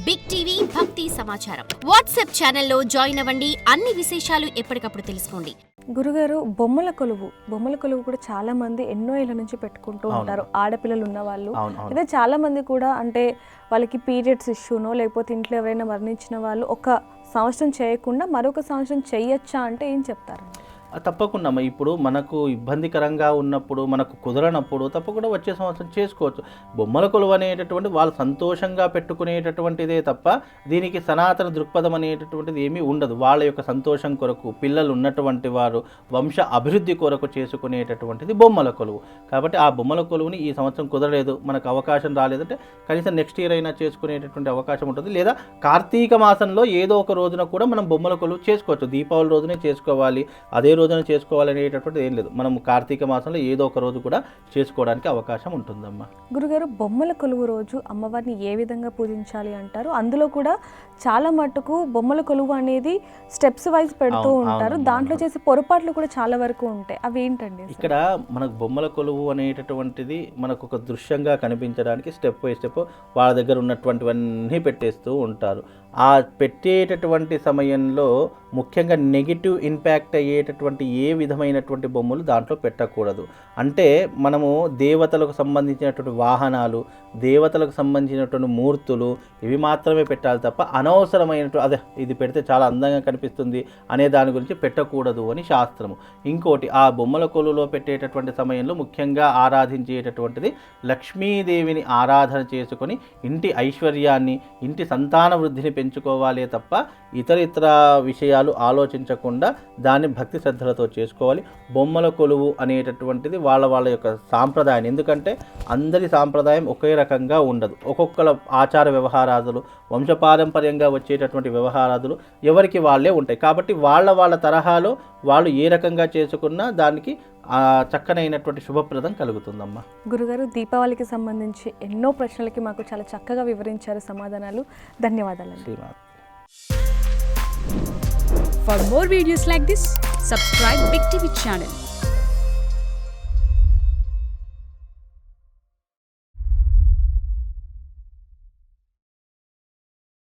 Big TV భక్తి సమాచారం WhatsApp ఛానల్లో జాయిన్ అవ్వండి. అన్ని విశేషాలు ఎప్పటికప్పుడు తెలుసుకోండి. గురుగారు, బొమ్మల కొలువు కూడా చాలా మంది ఎన్నో ఏళ్ళ నుంచి పెట్టుకుంటూ ఉంటారు. ఆడపిల్లలు ఉన్న వాళ్ళు అయితే చాలా మంది కూడా, అంటే వాళ్ళకి పీరియడ్స్ ఇష్యూనో లేకపోతే ఇంట్లో ఎవరైనా మరణించిన వాళ్ళు ఒక సంవత్సరం చేయకుండా మరొక సంవత్సరం చేయొచ్చా అంటే ఏం చెప్తారు? తప్పకుండా ఇప్పుడు మనకు ఇబ్బందికరంగా ఉన్నప్పుడు, మనకు కుదరనప్పుడు తప్పకుండా వచ్చే సంవత్సరం చేసుకోవచ్చు. బొమ్మల కొలువు అనేటటువంటి వాళ్ళు సంతోషంగా పెట్టుకునేటటువంటిదే తప్ప దీనికి సనాతన దృక్పథం అనేటటువంటిది ఏమీ ఉండదు. వాళ్ళ యొక్క సంతోషం కొరకు, పిల్లలు ఉన్నటువంటి వారు వంశ అభివృద్ధి కొరకు చేసుకునేటటువంటిది బొమ్మల కొలువు. కాబట్టి ఆ బొమ్మల కొలువుని ఈ సంవత్సరం కుదరలేదు, మనకు అవకాశం రాలేదంటే కనీసం నెక్స్ట్ ఇయర్ అయినా చేసుకునేటటువంటి అవకాశం ఉంటుంది. లేదా కార్తీక మాసంలో ఏదో ఒక రోజున కూడా మనం బొమ్మల కొలువు చేసుకోవచ్చు. దీపావళి రోజునే చేసుకోవాలి, అదే రోజున చేసుకోవాలనేటటువంటిది ఏం లేదు. మనం కార్తీక మాసంలో ఏదో ఒక రోజు కూడా చేసుకోవడానికి అవకాశం ఉంటుందమ్మా. గురుగారు, బొమ్మల కొలువు రోజు అమ్మవారిని ఏ విధంగా పూజించాలి అంటారు? అందులో కూడా చాలా మట్టుకు బొమ్మల కొలువు అనేది స్టెప్స్ వైజ్ పెడుతూ ఉంటారు. దాంట్లో చేసే పొరపాట్లు కూడా చాలా వరకు ఉంటాయి. అవి ఏంటండి? ఇక్కడ మనకు బొమ్మల కొలువు అనేటటువంటిది మనకు ఒక దృశ్యంగా కనిపించడానికి స్టెప్ బై స్టెప్ వాళ్ళ దగ్గర ఉన్నటువంటివన్నీ పెట్టేస్తూ ఉంటారు. ఆ పెట్టేటటువంటి సమయంలో ముఖ్యంగా నెగిటివ్ ఇంపాక్ట్ అయ్యేటటువంటి ఏ విధమైనటువంటి బొమ్మలు దాంట్లో పెట్టకూడదు. అంటే మనము దేవతలకు సంబంధించినటువంటి వాహనాలు, దేవతలకు సంబంధించినటువంటి మూర్తులు ఇవి మాత్రమే పెట్టాలి తప్ప అనవసరమైనటువంటి అదే ఇది పెడితే చాలా అందంగా కనిపిస్తుంది అనే దాని గురించి పెట్టకూడదు అని శాస్త్రము. ఇంకోటి, ఆ బొమ్మల కొలువులో పెట్టేటటువంటి సమయంలో ముఖ్యంగా ఆరాధించేటటువంటిది లక్ష్మీదేవిని ఆరాధన చేసుకొని ఇంటి ఐశ్వర్యాన్ని, ఇంటి సంతాన వృద్ధిని పెంచుకోవాలే తప్ప ఇతర విషయాలు ఆలోచించకుండా దాన్ని భక్తి శ్రద్ధలతో చేసుకోవాలి. బొమ్మల కొలువు అనేటటువంటిది వాళ్ళ యొక్క సాంప్రదాయం. ఎందుకంటే అందరి సాంప్రదాయం ఒకే రకంగా ఉండదు. ఒక్కొక్కల ఆచార వ్యవహారాదులు, వంశపారంపర్యంగా వచ్చేటటువంటి వ్యవహారాదులు ఎవరికి వాళ్ళే ఉంటాయి. కాబట్టి వాళ్ళ తరహాలో వాళ్ళు ఏ రకంగా చేసుకున్నా దానికి చక్కనైనటువంటి శుభప్రదం కలుగుతుందమ్మా. గురుగారు, దీపావళికి సంబంధించి ఎన్నో ప్రశ్నలకి మాకు చాలా చక్కగా వివరించారు సమాధానాలు. ధన్యవాదాలు. For more videos like this, subscribe Big TV channel.